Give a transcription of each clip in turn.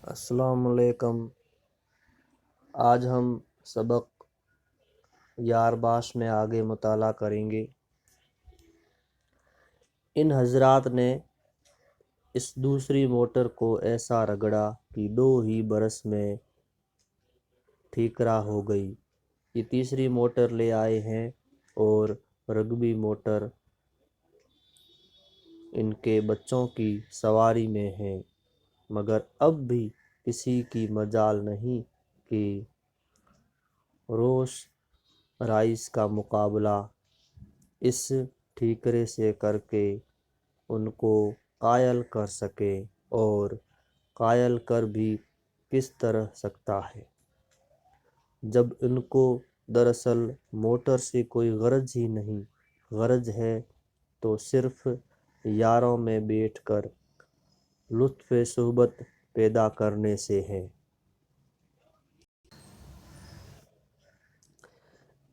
السلام علیکم۔ آج ہم سبق یارباش میں آگے مطالعہ کریں گے۔ ان حضرات نے اس دوسری موٹر کو ایسا رگڑا کہ 2 ہی برس میں ٹھیکرا ہو گئی۔ یہ تیسری موٹر لے آئے ہیں اور رگبی موٹر ان کے بچوں کی سواری میں ہے، مگر اب بھی کسی کی مجال نہیں کہ روش رائس کا مقابلہ اس ٹھیکرے سے کر کے ان کو قائل کر سکے، اور قائل کر بھی کس طرح سکتا ہے جب ان کو دراصل موٹر سے کوئی غرض ہی نہیں۔ غرض ہے تو صرف یاروں میں بیٹھ کر لطف صحبت پیدا کرنے سے ہے۔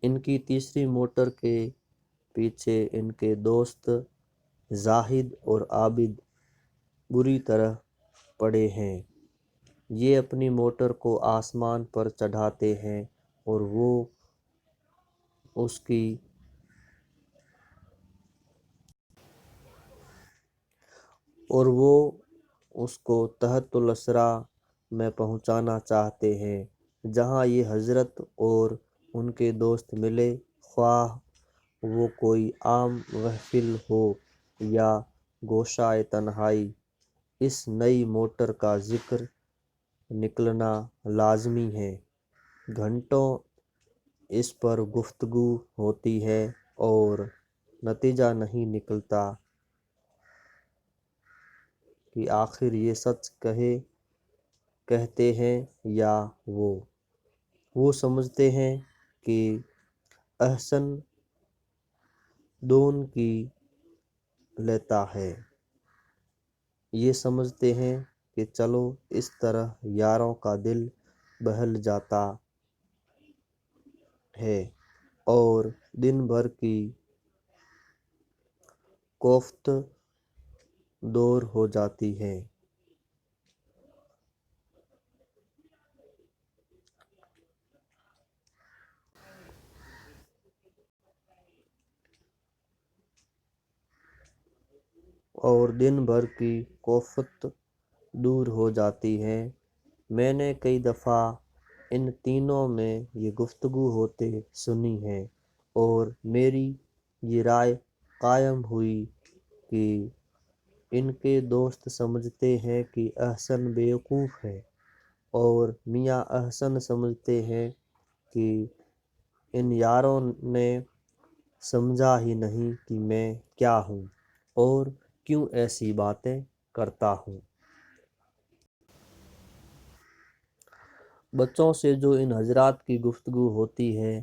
ان کی تیسری موٹر کے پیچھے ان کے دوست زاہد اور عابد بری طرح پڑے ہیں۔ یہ اپنی موٹر کو آسمان پر چڑھاتے ہیں اور وہ اس کو تحت الاسرہ میں پہنچانا چاہتے ہیں، جہاں یہ حضرت اور ان کے دوست ملے، خواہ وہ کوئی عام محفل ہو یا گوشۂ تنہائی۔ اس نئی موٹر کا ذکر نکلنا لازمی ہے۔ گھنٹوں اس پر گفتگو ہوتی ہے اور نتیجہ نہیں نکلتا کہ آخر یہ سچ کہتے ہیں یا وہ سمجھتے ہیں کہ احسن دون کی لیتا ہے۔ یہ سمجھتے ہیں کہ چلو اس طرح یاروں کا دل بہل جاتا ہے اور دن بھر کی کوفت دور ہو جاتی ہے۔ میں نے کئی دفعہ ان تینوں میں یہ گفتگو ہوتے سنی ہے، اور میری یہ رائے قائم ہوئی کہ ان کے دوست سمجھتے ہیں کہ احسن بیوقوف ہے، اور میاں احسن سمجھتے ہیں کہ ان یاروں نے سمجھا ہی نہیں کہ میں کیا ہوں اور کیوں ایسی باتیں کرتا ہوں۔ بچوں سے جو ان حضرات کی گفتگو ہوتی ہے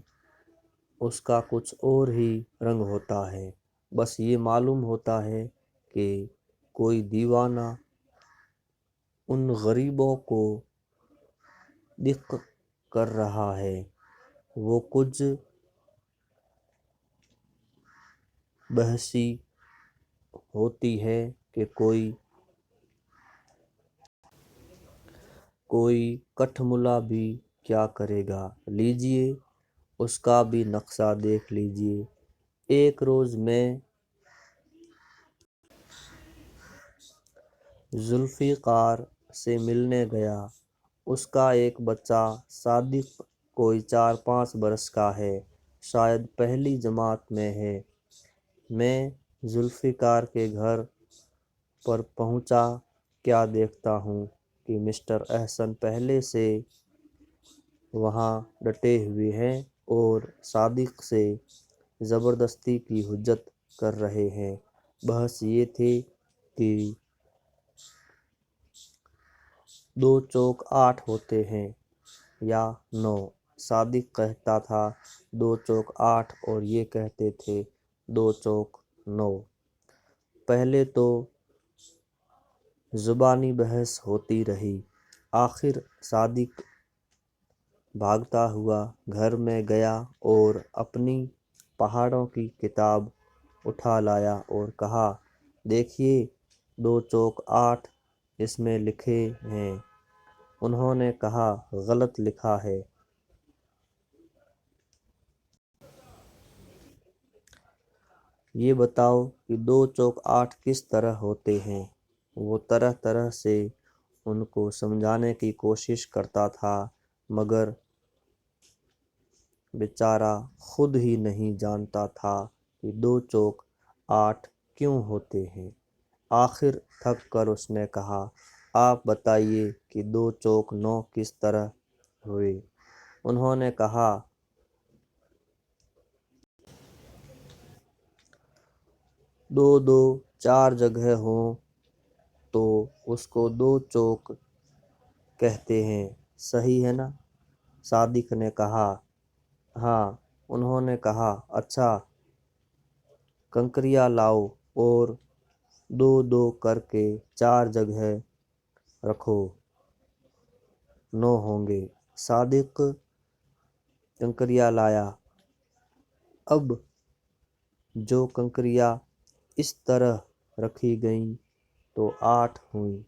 اس کا کچھ اور ہی رنگ ہوتا ہے۔ بس یہ معلوم ہوتا ہے کہ کوئی دیوانہ ان غریبوں کو دق کر رہا ہے۔ وہ کچھ بحثی ہوتی ہے کہ کوئی کٹھ ملا بھی کیا کرے گا، لیجئے اس کا بھی نقشہ دیکھ لیجئے۔ ایک روز میں ذوالفقار سے ملنے گیا۔ اس کا ایک بچہ صادق کوئی 4-5 برس کا ہے، شاید پہلی جماعت میں ہے۔ میں ذوالفقار کے گھر پر پہنچا، کیا دیکھتا ہوں کہ مسٹر احسن پہلے سے وہاں ڈٹے ہوئے ہیں اور صادق سے زبردستی کی حجت کر رہے ہیں۔ بحث یہ تھی کہ 2 چوک 8 ہوتے ہیں یا 9۔ صادق کہتا تھا 2 چوک 8 اور یہ کہتے تھے 2 چوک 9۔ پہلے تو زبانی بحث ہوتی رہی، آخر صادق بھاگتا ہوا گھر میں گیا اور اپنی پہاڑوں کی کتاب اٹھا لایا اور کہا، دیکھیے 2 چوک 8 اس میں لکھے ہیں۔ انہوں نے کہا غلط لکھا ہے۔ یہ بتاؤ کہ 2 چوک 8 کس طرح ہوتے ہیں؟ وہ طرح طرح سے ان کو سمجھانے کی کوشش کرتا تھا مگر بیچارہ خود ہی نہیں جانتا تھا کہ 2 چوک 8 کیوں ہوتے ہیں۔ آخر تھک کر اس نے کہا آپ بتائیے کہ 2 چوک 9 کس طرح ہوئے؟ انہوں نے کہا 2 2 4 جگہ ہوں تو اس کو 2 چوک کہتے ہیں، صحیح ہے نا؟ صادق نے کہا ہاں۔ انہوں نے کہا اچھا کنکریاں لاؤ اور 2 2 کر کے 4 جگہ رکھو، 9 ہوں گے۔ صادق کنکریاں لایا۔ اب جو کنکریاں اس طرح رکھی گئیں تو 8 ہوئیں۔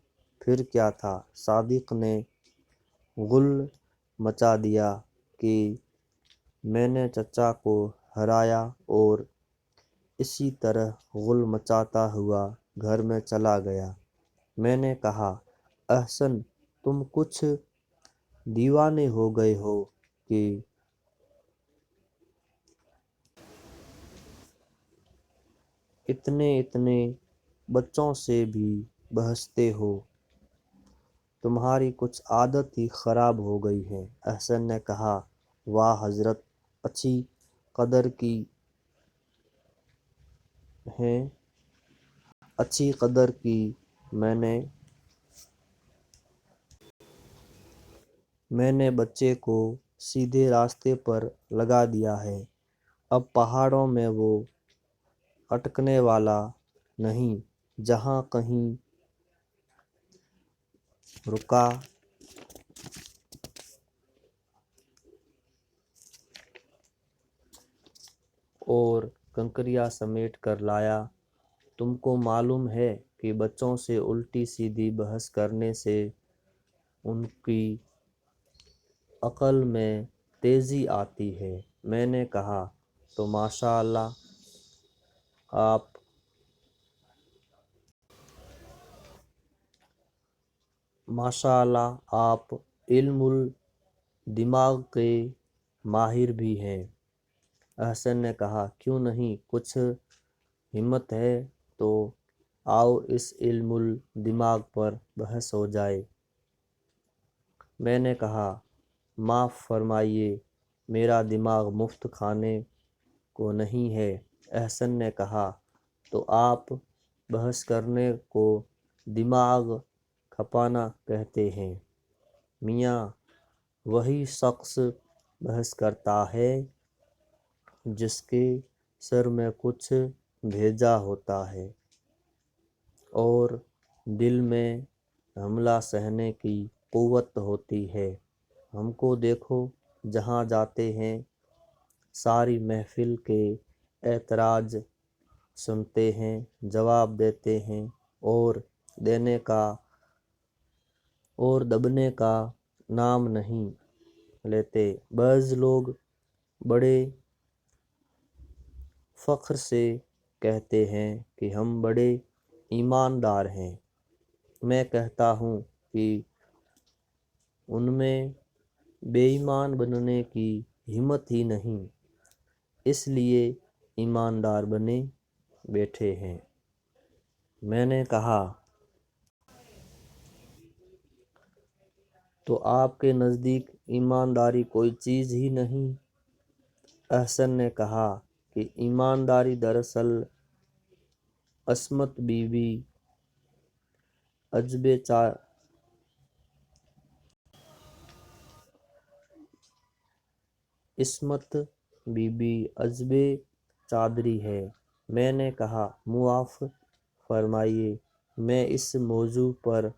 پھر کیا تھا؟ صادق نے غل مچا دیا کہ میں نے چچا کو ہرایا اور اسی طرح غل مچاتا ہوا گھر میں چلا گیا۔ میں نے کہا احسن تم کچھ دیوانے ہو گئے ہو کہ اتنے بچوں سے بھی بحثتے ہو، تمہاری کچھ عادت ہی خراب ہو گئی ہے۔ احسن نے کہا واہ حضرت اچھی قدر کی ہیں، اچھی قدر کی میں نے بچے کو سیدھے راستے پر لگا دیا ہے، اب پہاڑوں میں وہ اٹکنے والا نہیں، جہاں کہیں رکا اور کنکریاں سمیٹ کر لایا۔ تم کو معلوم ہے کہ بچوں سے الٹی سیدھی بحث کرنے سے ان کی عقل میں تیزی آتی ہے۔ میں نے کہا تو ماشاء اللہ آپ علم الدماغ کے ماہر بھی ہیں۔ احسن نے کہا کیوں نہیں، کچھ ہمت ہے تو آؤ اس علم الدماغ پر بحث ہو جائے۔ میں نے کہا معاف فرمائیے میرا دماغ مفت کھانے کو نہیں ہے۔ احسن نے کہا تو آپ بحث کرنے کو دماغ کھپانا کہتے ہیں؟ میاں وہی شخص بحث کرتا ہے جس کے سر میں کچھ بھیجا ہوتا ہے اور دل میں حملہ سہنے کی قوت ہوتی ہے۔ ہم کو دیکھو جہاں جاتے ہیں ساری محفل کے اعتراض سنتے ہیں، جواب دیتے ہیں اور دبنے کا نام نہیں لیتے۔ بعض لوگ بڑے فخر سے کہتے ہیں کہ ہم بڑے ایماندار ہیں، میں کہتا ہوں کہ ان میں بے ایمان بننے کی ہمت ہی نہیں، اس لیے ایماندار بنے بیٹھے ہیں۔ میں نے کہا تو آپ کے نزدیک ایمانداری کوئی چیز ہی نہیں؟ احسن نے کہا کہ ایمانداری دراصل عصمت بی بی عجب چادری ہے۔ میں نے کہا معاف فرمائیے میں اس موضوع پر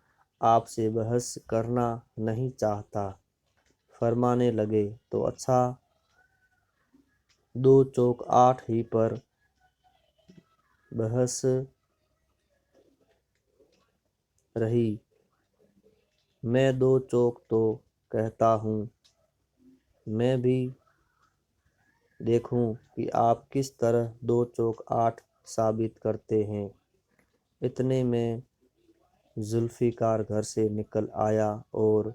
آپ سے بحث کرنا نہیں چاہتا۔ فرمانے لگے تو اچھا 2 چوک 8 ہی پر بحث رہی۔ میں 2 چوک تو کہتا ہوں، میں بھی دیکھوں کہ آپ کس طرح 2 چوک 8 ثابت کرتے ہیں۔ اتنے میں ذوالفقار گھر سے نکل آیا اور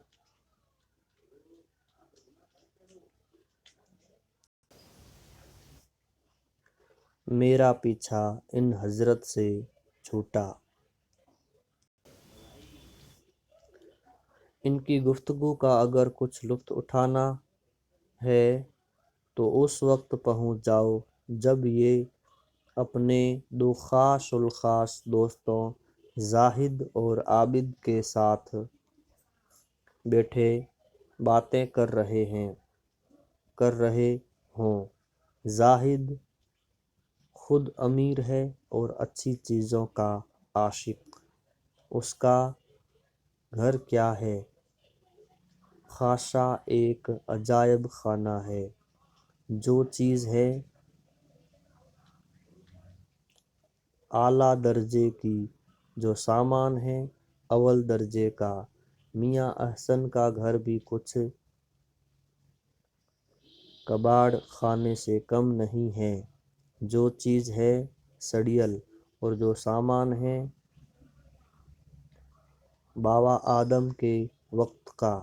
میرا پیچھا ان حضرت سے چھوٹا۔ ان کی گفتگو کا اگر کچھ لطف اٹھانا ہے تو اس وقت پہنچ جاؤ جب یہ اپنے 2 خاص الخاص دوستوں زاہد اور عابد کے ساتھ بیٹھے باتیں کر رہے ہوں۔ زاہد خود امیر ہے اور اچھی چیزوں کا عاشق۔ اس کا گھر کیا ہے، خاصا ایک عجائب خانہ ہے۔ جو چیز ہے اعلیٰ درجے کی، جو سامان ہے اول درجے کا۔ میاں احسن کا گھر بھی کچھ کباڑ خانے سے کم نہیں ہے۔ جو چیز ہے سڑیل، اور جو سامان ہے بابا آدم کے وقت کا۔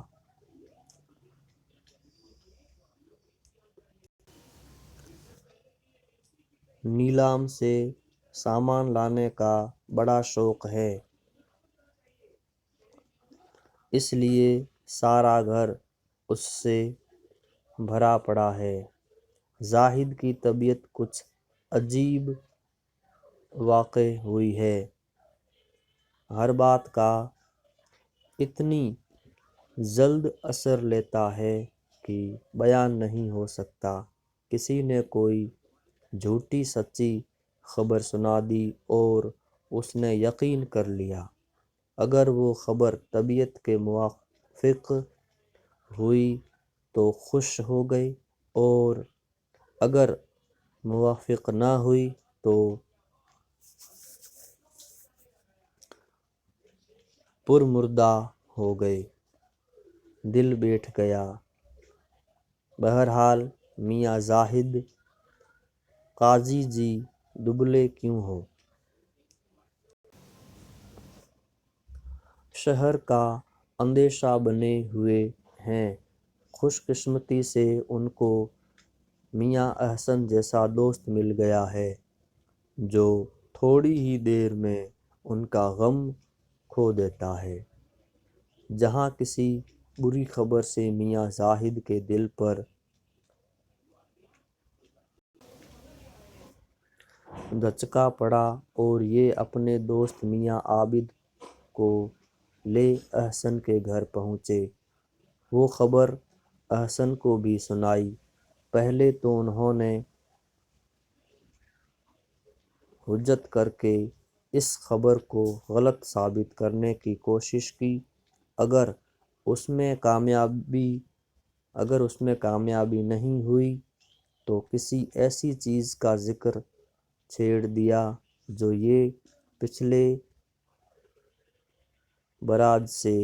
نیلام سے سامان لانے کا بڑا شوق ہے، اس لیے سارا گھر اس سے بھرا پڑا ہے۔ زاہد کی طبیعت کچھ عجیب واقع ہوئی ہے۔ ہر بات کا اتنی جلد اثر لیتا ہے کہ بیان نہیں ہو سکتا۔ کسی نے کوئی جھوٹی سچی خبر سنا دی اور اس نے یقین کر لیا۔ اگر وہ خبر طبیعت کے موافق ہوئی تو خوش ہو گئی، اور اگر موافق نہ ہوئی تو پرمردہ ہو گئے، دل بیٹھ گیا۔ بہرحال میاں زاہد، قاضی جی دبلے کیوں ہو؟ شہر کا اندیشہ بنے ہوئے ہیں۔ خوش قسمتی سے ان کو میاں احسن جیسا دوست مل گیا ہے جو تھوڑی ہی دیر میں ان کا غم کھو دیتا ہے۔ جہاں کسی بری خبر سے میاں زاہد کے دل پر دھچکا پڑا اور یہ اپنے دوست میاں عابد کو لے احسن کے گھر پہنچے، وہ خبر احسن کو بھی سنائی۔ پہلے تو انہوں نے حجت کر کے اس خبر کو غلط ثابت کرنے کی کوشش کی۔ اگر اس میں کامیابی نہیں ہوئی تو کسی ایسی چیز کا ذکر چھیڑ دیا جو یہ پچھلے براج سے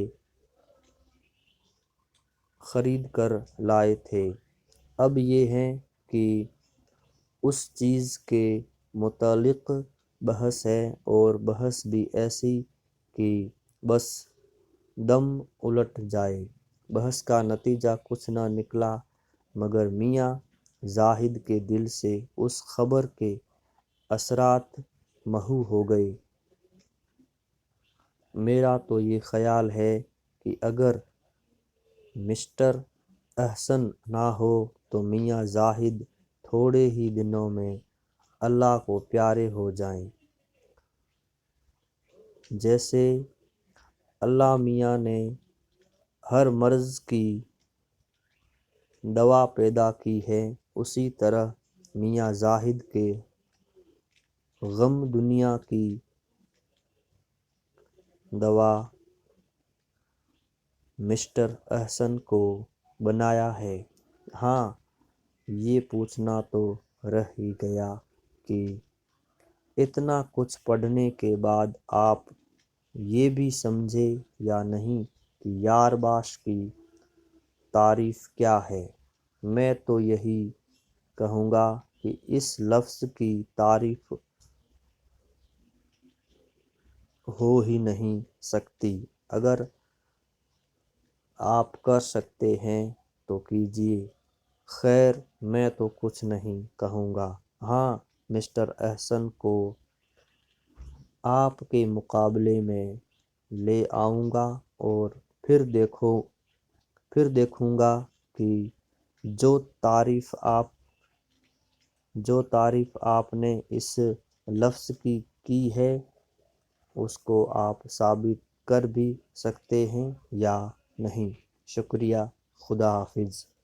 خرید کر لائے تھے۔ اب یہ ہے کہ اس چیز کے متعلق بحث ہے، اور بحث بھی ایسی کہ بس دم الٹ جائے۔ بحث کا نتیجہ کچھ نہ نکلا مگر میاں زاہد کے دل سے اس خبر کے اثرات محو ہو گئے۔ میرا تو یہ خیال ہے کہ اگر مسٹر احسن نہ ہو تو میاں زاہد تھوڑے ہی دنوں میں اللہ کو پیارے ہو جائیں۔ جیسے اللہ میاں نے ہر مرض کی دوا پیدا کی ہے، اسی طرح میاں زاہد کے غم دنیا کی دوا مسٹر احسن کو بنایا ہے۔ ہاں، یہ پوچھنا تو رہ ہی گیا کہ اتنا کچھ پڑھنے کے بعد آپ یہ بھی سمجھے یا نہیں کہ یار باش کی تعریف کیا ہے؟ میں تو یہی کہوں گا کہ اس لفظ کی تعریف ہو ہی نہیں سکتی۔ اگر آپ کر سکتے ہیں تو کیجیے۔ خیر میں تو کچھ نہیں کہوں گا۔ ہاں مسٹر احسن کو آپ کے مقابلے میں لے آؤں گا اور پھر دیکھوں گا کہ جو تعریف آپ نے اس لفظ کی ہے اس کو آپ ثابت کر بھی سکتے ہیں یا نہیں۔ شکریہ، خدا حافظ۔